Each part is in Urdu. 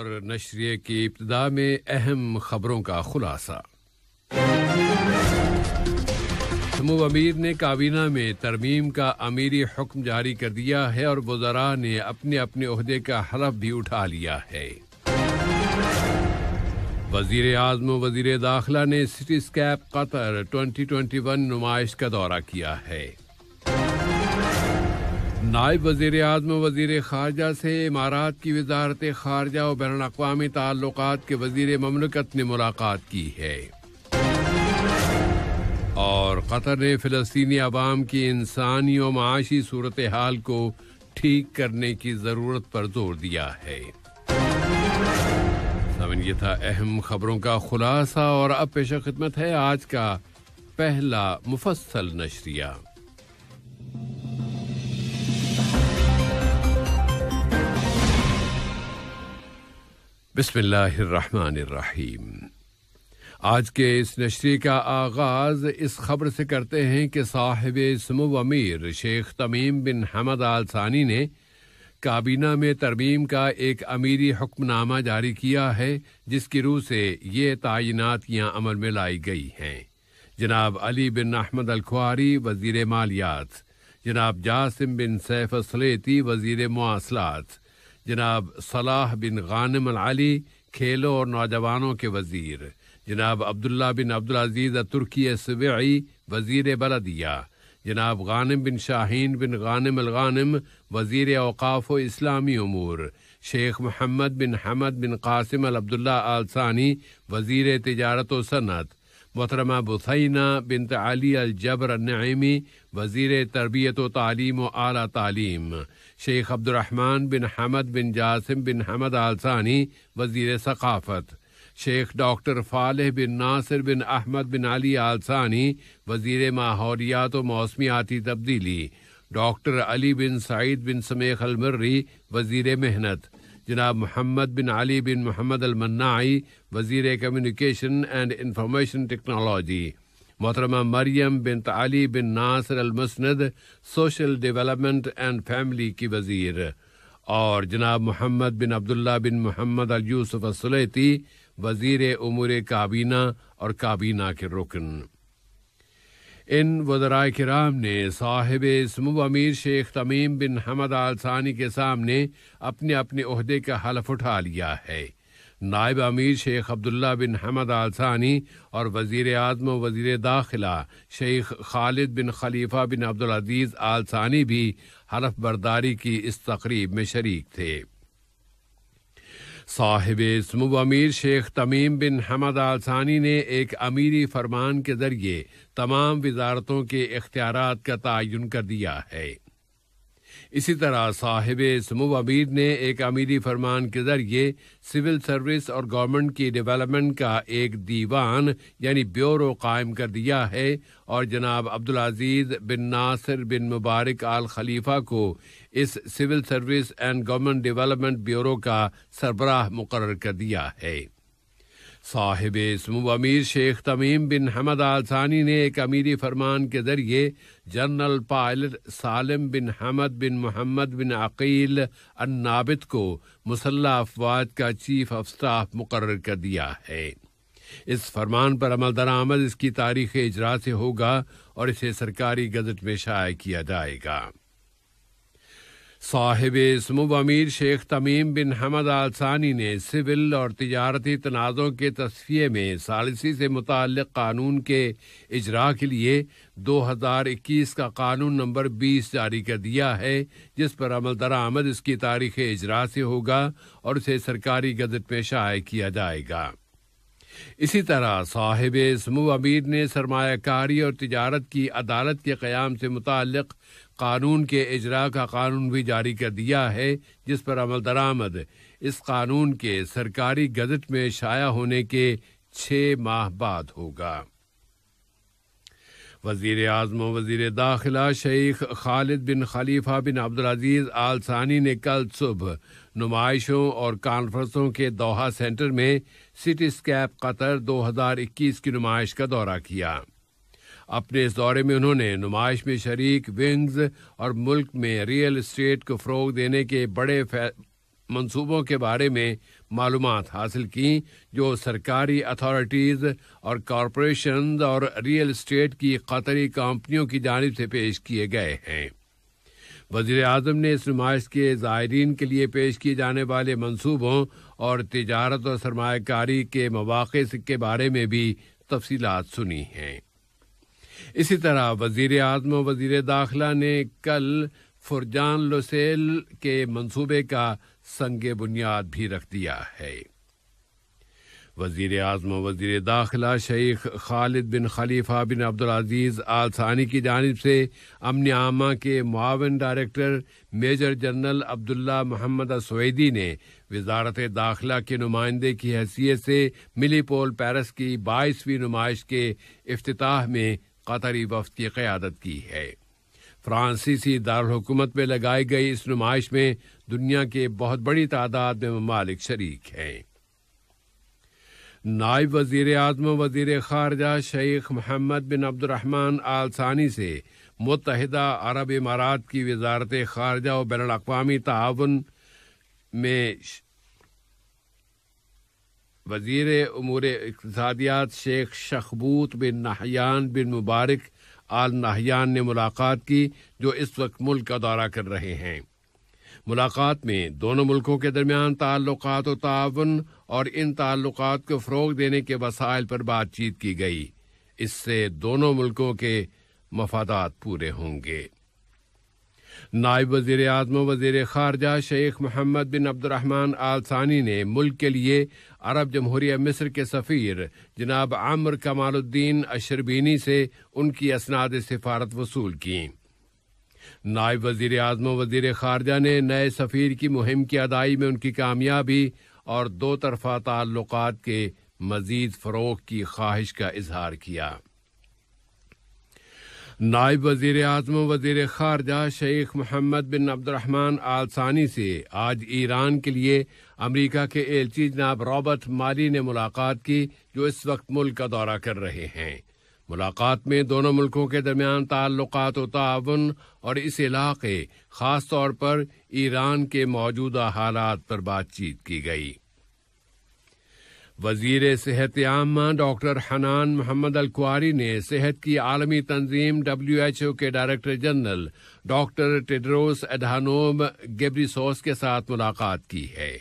اور نشریے کی ابتدا میں اہم خبروں کا خلاصہ۔ سمو امیر نے کابینہ میں ترمیم کا امیری حکم جاری کر دیا ہے اور وزراء نے اپنے اپنے عہدے کا حلف بھی اٹھا لیا ہے۔ وزیر اعظم و وزیر داخلہ نے سٹی اسکیپ قطر 2021 نمائش کا دورہ کیا ہے۔ نائب وزیر اعظم و وزیر خارجہ سے امارات کی وزارت خارجہ و بین الاقوامی تعلقات کے وزیر مملکت نے ملاقات کی ہے۔ اور قطر نے فلسطینی عوام کی انسانی و معاشی صورتحال کو ٹھیک کرنے کی ضرورت پر زور دیا ہے۔ یہ تھا اہم خبروں کا خلاصہ، اور اب پیش خدمت ہے آج کا پہلا مفصل نشریہ۔ بسم اللہ الرحمن الرحیم۔ آج کے اس نشریے کا آغاز اس خبر سے کرتے ہیں کہ صاحب سمو امیر شیخ تمیم بن حمد آل ثانی نے کابینہ میں ترمیم کا ایک امیری حکم نامہ جاری کیا ہے، جس کی روح سے یہ تعینات یہاں عمل میں لائی گئی ہیں۔ جناب علی بن احمد الکھواری وزیر مالیات، جناب جاسم بن سیف السلیتی وزیر مواصلات، جناب صلاح بن غانم العلی کھیلوں اور نوجوانوں کے وزیر، جناب عبداللہ بن عبدالعزیز ترکی سبعی وزیر بلدیہ، جناب غانم بن شاہین بن غانم الغانم وزیر اوقاف و اسلامی امور، شیخ محمد بن حمد بن قاسم العبداللہ آل ثانی وزیر تجارت و صنعت، محترمہ بثینہ بنت علی الجبر النعیمی وزیر تربیت و تعلیم و اعلیٰ تعلیم، شیخ عبد الرحمن بن حمد بن جاسم بن حمد آل ثانی وزیر ثقافت، شیخ ڈاکٹر فالح بن ناصر بن احمد بن علی آل ثانی وزیر ماحولیات و موسمیاتی تبدیلی، ڈاکٹر علی بن سعید بن سمیخ المری وزیر محنت، جناب محمد بن علی بن محمد المناعی وزیر کمیونیکیشن اینڈ انفارمیشن ٹیکنالوجی، محترمہ مریم بنت علی بن ناصر المسند سوشل ڈیولپمنٹ اینڈ فیملی کی وزیر، اور جناب محمد بن عبداللہ بن محمد اليوسف السلیتی وزیر امور کابینہ اور کابینہ کے رکن۔ ان وزراء کرام نے صاحب سمو امیر شیخ تمیم بن حمد آل ثانی کے سامنے اپنے اپنے عہدے کا حلف اٹھا لیا ہے۔ نائب امیر شیخ عبداللہ بن حمد آل ثانی اور وزیر اعظم و وزیر داخلہ شیخ خالد بن خلیفہ بن عبدالعزیز آل ثانی بھی حلف برداری کی اس تقریب میں شریک تھے۔ صاحب سمو امیر شیخ تمیم بن حمد آل ثانی نے ایک امیری فرمان کے ذریعے تمام وزارتوں کے اختیارات کا تعین کر دیا ہے۔ اسی طرح صاحب سمو امیر نے ایک امیری فرمان کے ذریعے سول سروس اور گورنمنٹ کی ڈیولپمنٹ کا ایک دیوان یعنی بیورو قائم کر دیا ہے، اور جناب عبدالعزیز بن ناصر بن مبارک آل خلیفہ کو اس civil service and government development bureau کا سربراہ مقرر کر دیا ہے۔ صاحب سمو امیر شیخ تمیم بن حمد آل ثانی نے ایک امیری فرمان کے ذریعے جنرل پائلٹ سالم بن حمد بن محمد بن عقیل النابت کو مسلح افواج کا چیف آف سٹاف مقرر کر دیا ہے۔ اس فرمان پر عمل درآمد اس کی تاریخ اجرا سے ہوگا اور اسے سرکاری گزٹ میں شائع کیا جائے گا۔ صاحب سمو امیر شیخ تمیم بن حمد آل ثانی نے سول اور تجارتی تنازع کے تصفیے میں ثالثی سے متعلق قانون کے اجراء کے لیے 2021 کا قانون نمبر 20 جاری کر دیا ہے، جس پر عمل درآمد اس کی تاریخ اجراء سے ہوگا اور اسے سرکاری گزٹ میں شائع کیا جائے گا۔ اسی طرح صاحب سمو امیر نے سرمایہ کاری اور تجارت کی عدالت کے قیام سے متعلق قانون کے اجراء کا قانون بھی جاری کر دیا ہے، جس پر عمل درآمد اس قانون کے سرکاری گزٹ میں شائع ہونے کے 6 ماہ بعد ہوگا۔ وزیر اعظم و وزیر داخلہ شیخ خالد بن خلیفہ بن عبدالعزیز آل ثانی نے کل صبح نمائشوں اور کانفرنسوں کے دوحہ سینٹر میں سٹی اسکیپ قطر 2021 کی نمائش کا دورہ کیا۔ اپنے اس دورے میں انہوں نے نمائش میں شریک ونگز اور ملک میں ریئل اسٹیٹ کو فروغ دینے کے منصوبوں کے بارے میں معلومات حاصل کیں جو سرکاری اتھارٹیز اور کارپوریشنز اور ریئل اسٹیٹ کی قطری کمپنیوں کی جانب سے پیش کیے گئے ہیں۔ وزیر اعظم نے اس نمائش کے زائرین کے لیے پیش کیے جانے والے منصوبوں اور تجارت اور سرمایہ کاری کے مواقع کے بارے میں بھی تفصیلات سنی ہیں۔ اسی طرح وزیر اعظم و وزیر داخلہ نے کل فرجان لوسیل کے منصوبے کا سنگ بنیاد بھی رکھ دیا ہے۔ وزیر اعظم و وزیر داخلہ شیخ خالد بن خلیفہ بن عبدالعزیز آل ثانی کی جانب سے امن عامہ کے معاون ڈائریکٹر میجر جنرل عبداللہ محمد سویدی نے وزارت داخلہ کے نمائندے کی حیثیت سے ملی پول پیرس کی 22ویں نمائش کے افتتاح میں قطری وفد کی قیادت کی ہے۔ فرانسیسی دارالحکومت میں لگائی گئی اس نمائش میں دنیا کے بہت بڑی تعداد میں ممالک شریک ہیں۔ نائب وزیر اعظم و وزیر خارجہ شیخ محمد بن عبد الرحمن آل ثانی سے متحدہ عرب امارات کی وزارت خارجہ و بین الاقوامی تعاون میں وزیر امور اقتصادیات شیخ شخبوت بن نہیان بن مبارک آل نہیان نے ملاقات کی، جو اس وقت ملک کا دورہ کر رہے ہیں۔ ملاقات میں دونوں ملکوں کے درمیان تعلقات و تعاون اور ان تعلقات کو فروغ دینے کے وسائل پر بات چیت کی گئی۔ اس سے دونوں ملکوں کے مفادات پورے ہوں گے۔ نائب وزیر اعظم و وزیر خارجہ شیخ محمد بن عبد الرحمن آل ثانی نے ملک کے لیے عرب جمہوریہ مصر کے سفیر جناب عمر کمال الدین الشربینی سے ان کی اسناد سفارت وصول کی۔ نائب وزیر اعظم و وزیر خارجہ نے نئے سفیر کی مہم کی ادائی میں ان کی کامیابی اور دو طرفہ تعلقات کے مزید فروغ کی خواہش کا اظہار کیا۔ نائب وزیر اعظم و وزیر خارجہ شیخ محمد بن عبد الرحمن آل ثانی سے آج ایران کے لیے امریکہ کے ایلچی جناب رابرٹ مالی نے ملاقات کی، جو اس وقت ملک کا دورہ کر رہے ہیں۔ ملاقات میں دونوں ملکوں کے درمیان تعلقات و تعاون اور اس علاقے خاص طور پر ایران کے موجودہ حالات پر بات چیت کی گئی۔ وزیر صحت عامہ ڈاکٹر حنان محمد الکواری نے صحت کی عالمی تنظیم WHO کے ڈائریکٹر جنرل ڈاکٹر ٹیڈروس اڈہانوم گیبریسوس کے ساتھ ملاقات کی ہے۔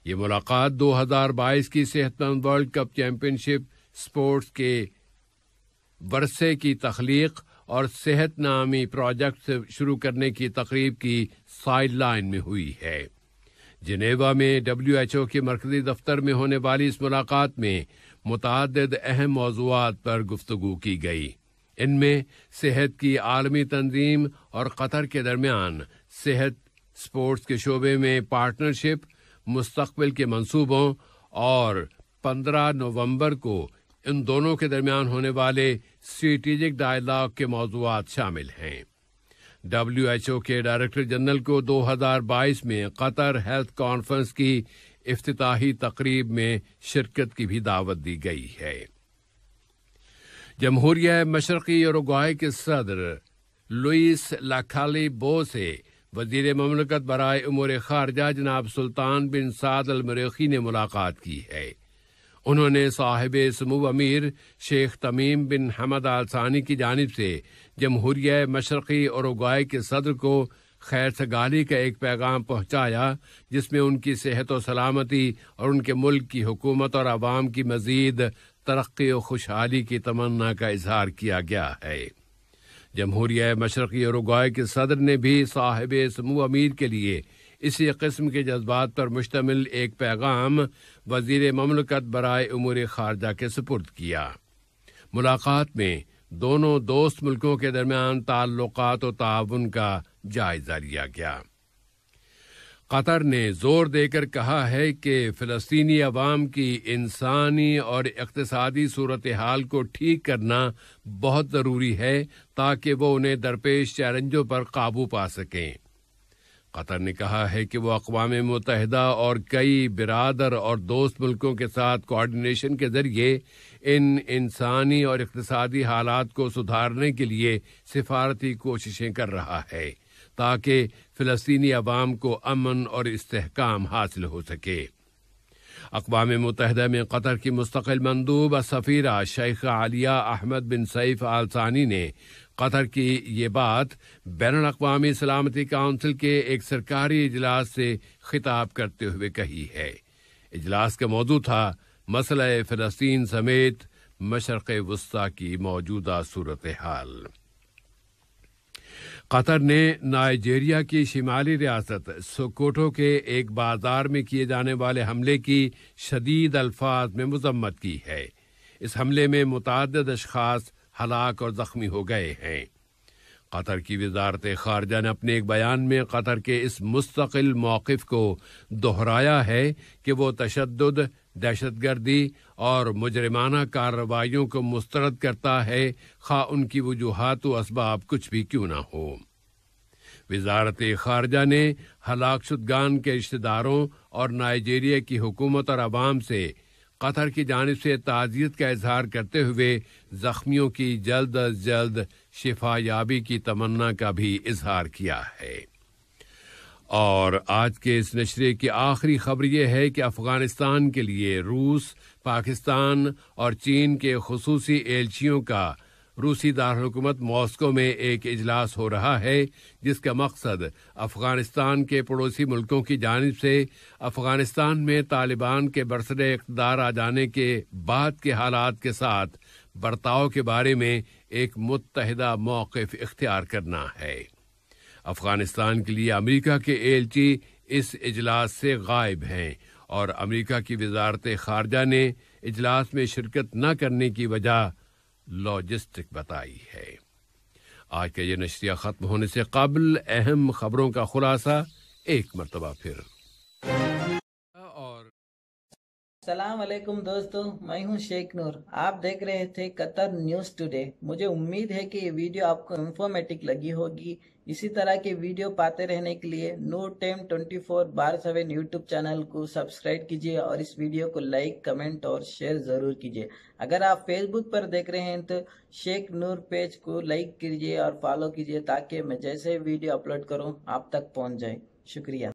یہ ملاقات 2022 کی صحت مند ورلڈ کپ چیمپئن شپ اسپورٹس کے ورثے کی تخلیق اور صحت نامی پروجیکٹ شروع کرنے کی تقریب کی سائیڈ لائن میں ہوئی ہے۔ جنیوا میں WHO کے مرکزی دفتر میں ہونے والی اس ملاقات میں متعدد اہم موضوعات پر گفتگو کی گئی۔ ان میں صحت کی عالمی تنظیم اور قطر کے درمیان صحت اسپورٹس کے شعبے میں پارٹنرشپ، مستقبل کے منصوبوں اور 15 نومبر کو ان دونوں کے درمیان ہونے والے اسٹریٹجک ڈائیلاگ کے موضوعات شامل ہیں۔ WHO کے ڈائریکٹر جنرل کو 2022 میں قطر ہیلتھ کانفرنس کی افتتاحی تقریب میں شرکت کی بھی دعوت دی گئی ہے۔ جمہوریہ مشرقی یوروگوائے کے صدر لوئس لاکالی بو سے وزیر مملکت برائے امور خارجہ جناب سلطان بن سعد المریخی نے ملاقات کی ہے۔ انہوں نے صاحب سمو امیر شیخ تمیم بن حمد آل ثانی کی جانب سے جمہوریہ مشرقی یوروگوائے کے صدر کو خیر سگالی کا ایک پیغام پہنچایا، جس میں ان کی صحت و سلامتی اور ان کے ملک کی حکومت اور عوام کی مزید ترقی و خوشحالی کی تمنا کا اظہار کیا گیا ہے۔ جمہوریہ مشرقی یوروگوائے کے صدر نے بھی صاحب سمو امیر کے لیے اسی قسم کے جذبات پر مشتمل ایک پیغام وزیر مملکت برائے امور خارجہ کے سپرد کیا۔ ملاقات میں دونوں دوست ملکوں کے درمیان تعلقات و تعاون کا جائزہ لیا گیا۔ قطر نے زور دے کر کہا ہے کہ فلسطینی عوام کی انسانی اور اقتصادی صورتحال کو ٹھیک کرنا بہت ضروری ہے تاکہ وہ انہیں درپیش چیلنجوں پر قابو پا سکیں۔ قطر نے کہا ہے کہ وہ اقوام متحدہ اور کئی برادر اور دوست ملکوں کے ساتھ کوآرڈینیشن کے ذریعے ان انسانی اور اقتصادی حالات کو سدھارنے کے لیے سفارتی کوششیں کر رہا ہے تاکہ فلسطینی عوام کو امن اور استحکام حاصل ہو سکے۔ اقوام متحدہ میں قطر کی مستقل مندوب سفیرہ شیخ عالیہ احمد بن سیف آل ثانی نے قطر کی یہ بات بین الاقوامی سلامتی کونسل کے ایک سرکاری اجلاس سے خطاب کرتے ہوئے کہی ہے۔ اجلاس کا موضوع تھا مسئلہ فلسطین سمیت مشرق وسطی کی موجودہ صورتحال۔ قطر نے نائجیریا کی شمالی ریاست سوکوٹو کے ایک بازار میں کیے جانے والے حملے کی شدید الفاظ میں مذمت کی ہے۔ اس حملے میں متعدد اشخاص ہلاک اور زخمی ہو گئے ہیں۔ قطر کی وزارت خارجہ نے اپنے ایک بیان میں قطر کے اس مستقل موقف کو دہرایا ہے کہ وہ تشدد، دہشت گردی اور مجرمانہ کارروائیوں کو مسترد کرتا ہے، خواہ ان کی وجوہات و اسباب کچھ بھی کیوں نہ ہو۔ وزارت خارجہ نے ہلاک شدگان کے رشتہ داروں اور نائجیریا کی حکومت اور عوام سے قطر کی جانب سے تعزیت کا اظہار کرتے ہوئے زخمیوں کی جلد از جلد شفا یابی کی تمنا کا بھی اظہار کیا ہے۔ اور آج کے اس نشرے کی آخری خبر یہ ہے کہ افغانستان کے لیے روس، پاکستان اور چین کے خصوصی ایلچیوں کا روسی دارالحکومت ماسکو میں ایک اجلاس ہو رہا ہے، جس کا مقصد افغانستان کے پڑوسی ملکوں کی جانب سے افغانستان میں طالبان کے برسر اقتدار آ جانے کے بعد کے حالات کے ساتھ برتاؤ کے بارے میں ایک متحدہ موقف اختیار کرنا ہے۔ افغانستان کے لیے امریکہ کے ایلچی اس اجلاس سے غائب ہیں اور امریکہ کی وزارت خارجہ نے اجلاس میں شرکت نہ کرنے کی وجہ لاجسٹک بتائی ہے۔ آج کا یہ نشریہ ختم ہونے سے قبل اہم خبروں کا خلاصہ ایک مرتبہ پھر۔ السلام علیکم دوستو، میں ہوں شیخ نور۔ آپ دیکھ رہے تھے قطر نیوز ٹوڈے۔ مجھے امید ہے کہ یہ ویڈیو آپ کو انفارمیٹک لگی ہوگی۔ اسی طرح کے ویڈیو پاتے رہنے کے لیے نور ٹائم 24/7 یوٹیوب چینل کو سبسکرائب کیجیے اور اس ویڈیو کو لائک، کمنٹ اور شیئر ضرور کیجیے۔ اگر آپ فیس بک پر دیکھ رہے ہیں تو شیخ نور پیج کو لائک کیجیے اور فالو کیجیے تاکہ میں جیسے ویڈیو اپلوڈ کروں آپ تک پہنچ جائے۔ شکریہ۔